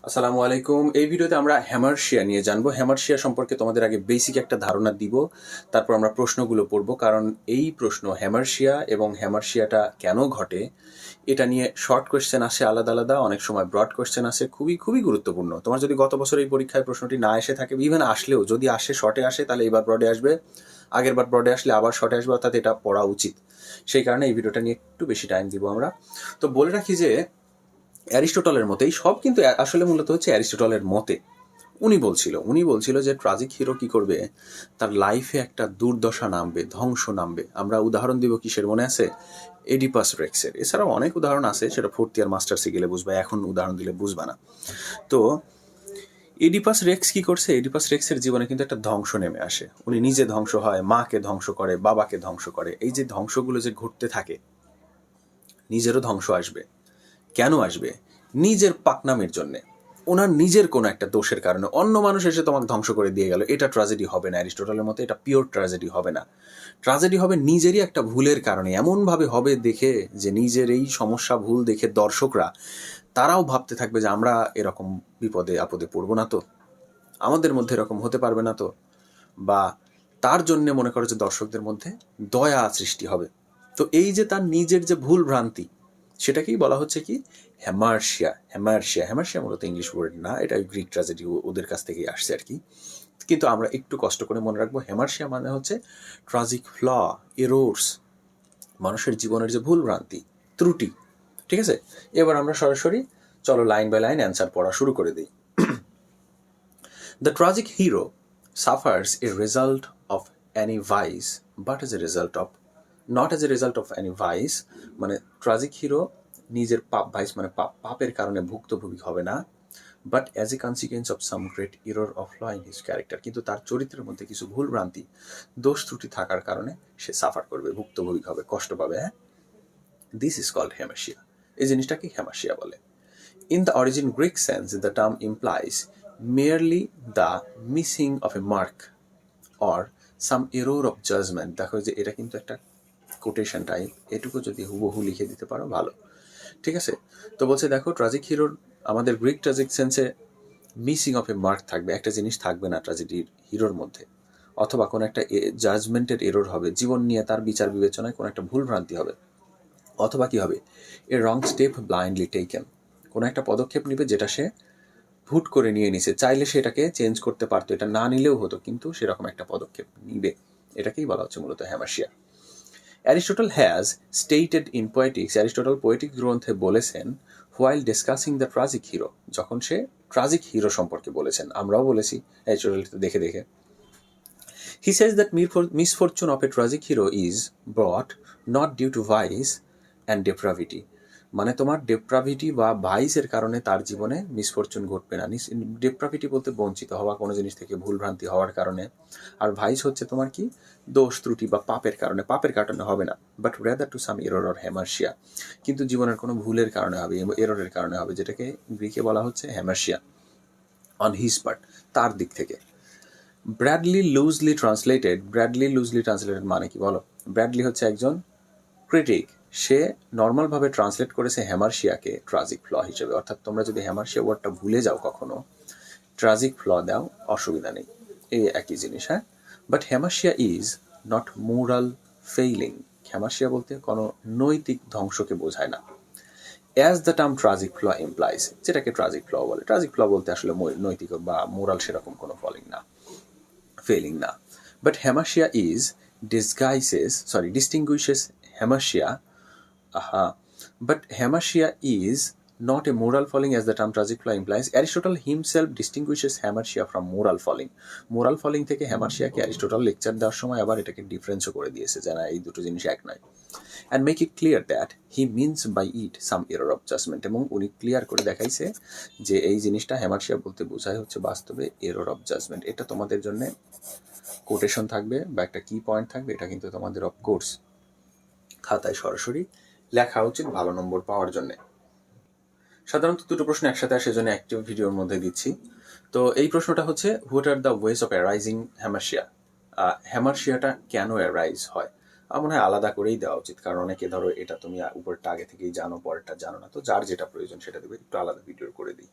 আসসালামু আলাইকুম। এই ভিডিওতে আমরা হ্যামারশিয়া নিয়ে জানবো। হ্যামারশিয়া সম্পর্কে তোমাদের আগে বেসিক একটা ধারণা দিব, তারপর আমরা প্রশ্নগুলো পড়ব। কারণ এই প্রশ্ন হ্যামারশিয়া এবং হ্যামারশিয়াটা কেন ঘটে এটা নিয়ে শর্ট কোয়েশ্চেন আসে আলাদা আলাদা, অনেক সময় ব্রড কোয়েশ্চেন আসে, খুবই খুবই গুরুত্বপূর্ণ। তোমার যদি গত বছর এই পরীক্ষায় প্রশ্নটি না এসে থাকে, ইভেন আসলেও যদি আসে শর্টে আসে, তাহলে এবার ব্রডে আসবে, আগের বার ব্রডে আসলে আবার শর্টে আসবে, অর্থাৎ এটা পড়া উচিত। সেই কারণে এই ভিডিওটা নিয়ে একটু বেশি টাইম দিব আমরা। তো বলে রাখি যে অ্যারিস্টটলের মতেই সব, কিন্তু আসলে মূলত হচ্ছে অ্যারিস্টটলের মতে। উনি বলছিল যে ট্রাজিক হিরো কি করবে, তার লাইফে একটা দুর্দশা নামবে, ধ্বংস নামবে। আমরা উদাহরণ দিব কিসের, মনে আছে? এডিপাস রেক্সের। এছাড়াও অনেক উদাহরণ আছে, সেটা ফোর্থ ইয়ার মাস্টার্সে গেলে বুঝবা, এখন উদাহরণ দিলে বুঝবা না। তো এডিপাস রেক্স কি করছে? এডিপাস রেক্সের জীবনে কিন্তু একটা ধ্বংস নেমে আসে। উনি নিজে ধ্বংস হয়, মাকে ধ্বংস করে, বাবাকে ধ্বংস করে। এই যে ধ্বংসগুলো যে ঘটতে থাকে, নিজেরও ধ্বংস আসবে। কেন আসবে? নিজের পাকনামের জন্যে, ওনার নিজের কোনো একটা দোষের কারণে। অন্য মানুষ এসে তোমাকে ধ্বংস করে দিয়ে গেল, এটা ট্র্যাজেডি হবে না। অ্যারিস্টটলের মতো এটা পিওর ট্র্যাজেডি হবে না। ট্র্যাজেডি হবে নিজেরই একটা ভুলের কারণে, এমনভাবে হবে দেখে যে নিজের এই সমস্যা ভুল দেখে দর্শকরা তারাও ভাবতে থাকবে যে আমরা এরকম বিপদে আপদে পড়বো না তো, আমাদের মধ্যে এরকম হতে পারবে না তো, বা তার জন্য মনে করো যে দর্শকদের মধ্যে দয়া সৃষ্টি হবে। তো এই যে তার নিজের যে ভুল ভ্রান্তি, সেটাকেই বলা হচ্ছে কি? হ্যামারশিয়া। হ্যামারশিয়া হ্যামারশিয়া মূলত ইংলিশ ওয়ার্ড না, এটা গ্রিক ট্র্যাজেডি, ওদের কাছ থেকেই আসছে আর কি। কিন্তু আমরা একটু কষ্ট করে মনে রাখবো, হ্যামারশিয়া মানে হচ্ছে ট্রাজিক ফ্ল, এরোর্স, মানুষের জীবনের যে ভুল ভ্রান্তি, ত্রুটি। ঠিক আছে, এবার আমরা সরাসরি চলো লাইন বাই লাইন অ্যান্সার পড়া শুরু করে দিই। The tragic hero suffers a result of any vice, but as a result of, not as a result of any vice, মানে ট্রাজিক হিরো নিজের পাপ, ভাইস মানে পাপের কারণে ভুক্তভোগী হবে না, but as a consequence of some great error of law in his character, কিন্তু তার চরিত্রের মধ্যে কিছু ভুল ভ্রান্তি, দোষ ত্রুটি থাকার কারণে সে সাফার করবে, ভুক্তভোগী হবে, কষ্ট পাবে। হ্যাঁ, দিস ইজ কল্ড হেমাশিয়া। এই জিনিসটাকে হেমাশিয়া বলে। In the origin Greek sense, the term implies merely the missing of a mark or some error of judgment. দেখো যে এটা কিন্তু একটা কোটেশন টাইপ, এটুকু যদি হুবহু লিখে দিতে পারো ভালো। ঠিক আছে, তো বলছে দেখো ট্রাজিক হিরোর, আমাদের গ্রিক ট্রাজিক সেন্সে মিসিং অফ এ মার্ক থাকবে, একটা জিনিস থাকবে না ট্রাজেডির হিরোর মধ্যে, অথবা কোনো একটা জাজমেন্টের এরর হবে, জীবন নিয়ে তার বিচার বিবেচনায় কোনো একটা ভুল ভ্রান্তি হবে, অথবা কি হবে, এ রং স্টেপ ব্লাইন্ডলি টেকেন, কোনো একটা পদক্ষেপ নিবে যেটা সে হুট করে নিয়ে নিছে, চাইলে সেটাকে চেঞ্জ করতে পারতো, এটা না নিলেও হতো, কিন্তু সেরকম একটা পদক্ষেপ নিবে। এটাকেই বলা হচ্ছে মূলত hamartia. Aristotle has stated in poetics, Aristotle poetic গ্রন্থে বলেছেন, while discussing the tragic hero, যখন সে ট্রাজিক হিরো সম্পর্কে বলেছেন, আমরাও বলেছি অ্যারিস্টটল দেখে দেখে। He says that misfortune of a tragic hero is brought not due to vice and depravity, মানে তোমার ডেপ্রাভিটি বা ভাইসের কারণে তার জীবনে মিসফরচুন ঘটবে না। ডেপ্রাভিটি বলতে বঞ্চিত হওয়া, কোনো জিনিস থেকে ভুল ভ্রান্তি হওয়ার কারণে। আর ভাইস হচ্ছে তোমার কি, দোষ ত্রুটি বা পাপের কারণে, পাপের কারণে হবে না, but rather to some error or hamartia, কিন্তু জীবনের কোনো ভুলের কারণে হবে, এররের কারণে হবে, যেটাকে গ্রিকে বলা হচ্ছে হ্যামারশিয়া। অন হিজ পার্ট, তার দিক থেকে। ব্র্যাডলি লুজলি ট্রান্সলেটেড মানে কি বলো? ব্র্যাডলি হচ্ছে একজন ক্রিটিক, সে নর্মালভাবে ট্রান্সলেট করেছে হ্যামারশিয়াকে ট্রাজিক ফ্ল হিসেবে। অর্থাৎ তোমরা যদি হ্যামারশিয়া ওয়ার্ডটা ভুলে যাও কখনো, ট্রাজিক ফ্ল দাও, অসুবিধা নেই, এই একই জিনিস। হ্যাঁ, but hamartia is not moral failing, hamartia বলতে কোনো নৈতিক ধ্বংসকে বোঝায় না। As the term tragic flaw implies, যেটাকে ট্রাজিক ফ্ল বলে, ট্রাজিক ফ্ল বলতে আসলে নৈতিক বা মোরাল সেরকম কোনো ফেলিং না। But Hamartia distinguishes Hamartia. But Hamartia is not a moral falling as the term tragic flaw implies. Aristotle himself distinguishes Hamartia from moral falling. Moral falling থেকে হ্যামারশিয়াকে Aristotle lecture দেওয়ার সময় আবার এটাকে ডিফারেন্সও করে দিয়েছে, যে না এই দুটো জিনিস এক নয়। And make it clear that he means by it some error of judgment, এবং উনি ক্লিয়ার করে দেখাইছে যে এই জিনিসটা হ্যামারশিয়া বলতে বোঝায় হচ্ছে বাস্তবে এরর অফ জাজমেন্ট। এটা তোমাদের জন্য কোটেশন থাকবে বা একটা কি পয়েন্ট থাকবে, এটা কিন্তু তোমাদের অফকোর্স খাতায় সরাসরি লেখা উচিত ভালো নম্বর পাওয়ার জন্য। সাধারণত দুটো প্রশ্ন একসাথে আসে, জন্য একটি ভিডিওর মধ্যে দিচ্ছি। তো এই প্রশ্নটা হচ্ছে, what are the ways of arising hamartia, হ্যামারশিয়াটা কেন অ্যারাইজ হয়? আমার মনে হয় আলাদা করেই দেওয়া উচিত, কারণ অনেকে ধরো এটা তুমি উপরটা আগে থেকেই জানো, পরেরটা জানো না, তো যার যেটা প্রয়োজন সেটা দেবে, একটু আলাদা ভিডিও করে দিই।